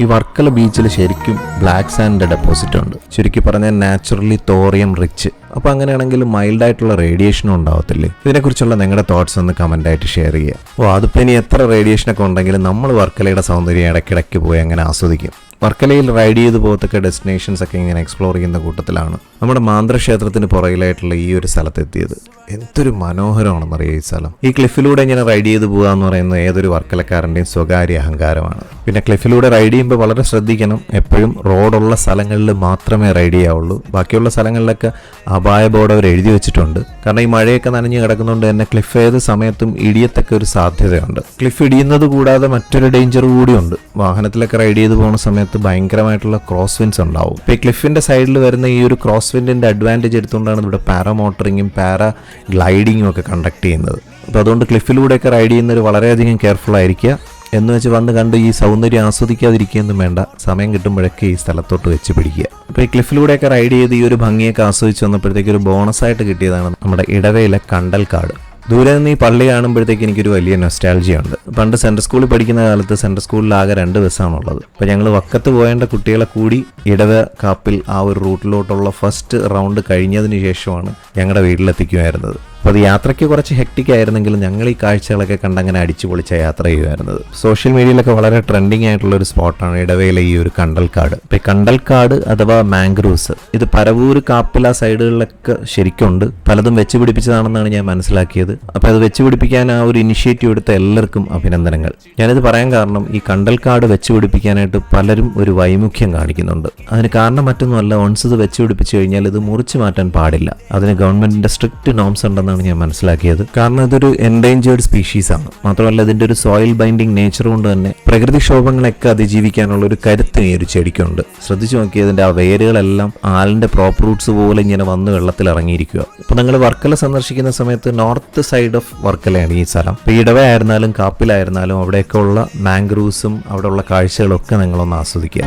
ഈ വർക്കല ബീച്ചിൽ ശരിക്കും ബ്ലാക്ക് സാൻഡ് ഡെപ്പോസിറ്റ് ഉണ്ട്. ചുരുക്കി പറഞ്ഞാൽ നാച്ചുറലി തോറിയം റിച്ച്. അപ്പോൾ അങ്ങനെയാണെങ്കിൽ മൈൽഡായിട്ടുള്ള റേഡിയേഷനും ഉണ്ടാവത്തില്ലേ? ഇതിനെക്കുറിച്ചുള്ള നിങ്ങളുടെ തോട്ട്സ് ഒന്ന് കമൻ്റായിട്ട് ഷെയർ ചെയ്യുക. അതിപ്പോൾ ഇനി എത്ര റേഡിയേഷനൊക്കെ ഉണ്ടെങ്കിലും നമ്മൾ വർക്കലയുടെ സൗന്ദര്യം ഇടയ്ക്കിടയ്ക്ക് പോയി അങ്ങനെ ആസ്വദിക്കും. വർക്കലയിൽ റൈഡ് ചെയ്ത് പോകത്തൊക്കെ ഡെസ്റ്റിനേഷൻസ് ഒക്കെ ഇങ്ങനെ എക്സ്പ്ലോർ ചെയ്യുന്ന കൂട്ടത്തിലാണ് നമ്മുടെ മാന്ത്രക്ഷേത്രത്തിന് പുറകിലായിട്ടുള്ള ഈ ഒരു സ്ഥലത്തെത്തിയത്. എന്തൊരു മനോഹരമാണെന്നറിയാം ഈ സ്ഥലം. ഈ ക്ലിഫിലൂടെ ഇങ്ങനെ റൈഡ് ചെയ്ത് പോകുക എന്ന് പറയുന്നത് ഏതൊരു വർക്കലക്കാരൻ്റെയും സ്വകാര്യ അഹങ്കാരമാണ്. പിന്നെ ക്ലിഫിലൂടെ റൈഡ് ചെയ്യുമ്പോൾ വളരെ ശ്രദ്ധിക്കണം. എപ്പോഴും റോഡുള്ള സ്ഥലങ്ങളിൽ മാത്രമേ റൈഡ് ചെയ്യാവുള്ളൂ. ബാക്കിയുള്ള സ്ഥലങ്ങളിലൊക്കെ അപായ ബോർഡ് അവർ എഴുതി വെച്ചിട്ടുണ്ട്. കാരണം ഈ മഴയൊക്കെ നനഞ്ഞ് കിടക്കുന്നതുകൊണ്ട് തന്നെ ക്ലിഫ് ഏത് സമയത്തും ഇടിയത്തൊക്കെ ഒരു സാധ്യതയുണ്ട്. ക്ലിഫ് ഇടിയുന്നത് കൂടാതെ മറ്റൊരു ഡേഞ്ചർ കൂടിയുണ്ട്. വാഹനത്തിലൊക്കെ റൈഡ് ചെയ്ത് പോകുന്ന സമയത്ത് ഭയങ്കരമായിട്ടുള്ള ക്രോസ് വിൻസ് ഉണ്ടാവും. ഇപ്പോൾ ഈ ക്ലിഫിന്റെ സൈഡിൽ വരുന്ന ഈ ഒരു ക്രോസ് വിൻഡിന്റെ അഡ്വാൻറ്റേജ് എടുത്തുകൊണ്ടാണ് ഇവിടെ പാരാമോട്ടറിങ്ങും പാരാ ഗ്ലൈഡിങ്ങും ഒക്കെ കണ്ടക്ട് ചെയ്യുന്നത്. അപ്പോൾ അതുകൊണ്ട് ക്ലിഫിലൂടെയൊക്കെ റൈഡ് ചെയ്യുന്നവർ വളരെയധികം കെയർഫുൾ ആയിരിക്കുക. എന്ന് വെച്ച് വന്ന് കണ്ട് ഈ സൗന്ദര്യം ആസ്വദിക്കാതിരിക്കുകയൊന്നും വേണ്ട. സമയം കിട്ടുമ്പോഴൊക്കെ ഈ സ്ഥലത്തോട്ട് വെച്ച് പിടിക്കുക. അപ്പോൾ ഈ ക്ലിഫിലൂടെയൊക്കെ റൈഡ് ചെയ്ത് ഈ ഒരു ഭംഗിയൊക്കെ ആസ്വദിച്ച് വന്നപ്പോഴത്തേക്ക് ഒരു ബോണസായിട്ട് കിട്ടിയതാണ് നമ്മുടെ ഇടവയിലെ കണ്ടൽക്കാട്. ദൂരെ നിന്ന് ഈ പള്ളി കാണുമ്പോഴത്തേക്ക് എനിക്കൊരു വലിയ നൊസ്റ്റാൾജിയ ഉണ്ട്. പണ്ട് സെൻട്രൽ സ്കൂളിൽ പഠിക്കുന്ന കാലത്ത് സെൻട്രൽ സ്കൂളിൽ ആകെ 2 ബസ്സാണുള്ളത്. അപ്പോൾ ഞങ്ങൾ വക്കത്ത് പോയേണ്ട കുട്ടികളെ കൂടി ഇടവ കാപ്പിൽ ആ ഒരു റൂട്ടിലോട്ടുള്ള ഫസ്റ്റ് റൗണ്ട് കഴിഞ്ഞതിന് ശേഷമാണ് ഞങ്ങളുടെ വീട്ടിലെത്തിക്കുമായിരുന്നത്. അപ്പോൾ അത് യാത്രയ്ക്ക് കുറച്ച് ഹെക്റ്റിക് ആയിരുന്നെങ്കിലും ഞങ്ങൾ ഈ കാഴ്ചകളൊക്കെ കണ്ടങ്ങനെ അടിച്ചു പൊളിച്ച യാത്ര ചെയ്യുമായിരുന്നത്. സോഷ്യൽ മീഡിയയിലൊക്കെ വളരെ ട്രെൻഡിങ് ആയിട്ടുള്ള ഒരു സ്പോട്ടാണ് ഇടവയിലെ ഈ ഒരു കണ്ടൽക്കാട്. ഇപ്പോൾ ഈ കണ്ടൽക്കാട് അഥവാ മാംഗ്രൂവ്സ് ഇത് പരവൂര് കാപ്പില സൈഡുകളിലൊക്കെ ശരിക്കുണ്ട്. പലതും വെച്ച് പിടിപ്പിച്ചതാണെന്നാണ് ഞാൻ മനസ്സിലാക്കിയത്. അപ്പോൾ അത് വെച്ച് പിടിപ്പിക്കാൻ ആ ഒരു ഇനിഷ്യേറ്റീവ് എടുത്ത എല്ലാവർക്കും അഭിനന്ദനങ്ങൾ. ഞാനിത് പറയാൻ കാരണം ഈ കണ്ടൽക്കാട് വെച്ച് പിടിപ്പിക്കാനായിട്ട് പലരും ഒരു വൈമുഖ്യം കാണിക്കുന്നുണ്ട്. അതിന് കാരണം മറ്റൊന്നുമല്ല, ഒൺസ് ഇത് വെച്ച് പിടിപ്പിച്ചു കഴിഞ്ഞാൽ ഇത് മുറിച്ചു മാറ്റാൻ പാടില്ല. അതിന് ഗവൺമെന്റിന്റെ സ്ട്രിക്റ്റ് നോംസ് ഉണ്ടെന്നാണ് ഞാൻ മനസ്സിലാക്കിയത്. കാരണം ഇതൊരു എൻഡേഞ്ചേർഡ് സ്പീഷീസ് ആണ്. മാത്രമല്ല ഇതിന്റെ ഒരു സോയിൽ ബൈൻഡിങ് നേച്ചർ കൊണ്ട് തന്നെ പ്രകൃതിക്ഷോഭങ്ങളൊക്കെ അതിജീവിക്കാനുള്ള ഒരു കരുത്ത് ഈ ഒരു ചെടിക്കുണ്ട്. ശ്രദ്ധിച്ചു നോക്കിയതിന്റെ ആ വേരുകളെല്ലാം ആലിന്റെ പ്രോപ്പർ റൂട്ട്സ് പോലെ ഇങ്ങനെ വന്ന് വെള്ളത്തിൽ ഇറങ്ങിയിരിക്കുക. അപ്പോൾ നിങ്ങൾ വർക്കല സന്ദർശിക്കുന്ന സമയത്ത് നോർത്ത് സൈഡ് ഓഫ് വർക്കലയാണ് ഈ സ്ഥലം. ഇപ്പോൾ ഇടവയായിരുന്നാലും കാപ്പിലായിരുന്നാലും അവിടെയൊക്കെ ഉള്ള മാംഗ്രൂവ്സും അവിടെ ഉള്ള കാഴ്ചകളൊക്കെ നിങ്ങളൊന്ന് ആസ്വദിക്കുക.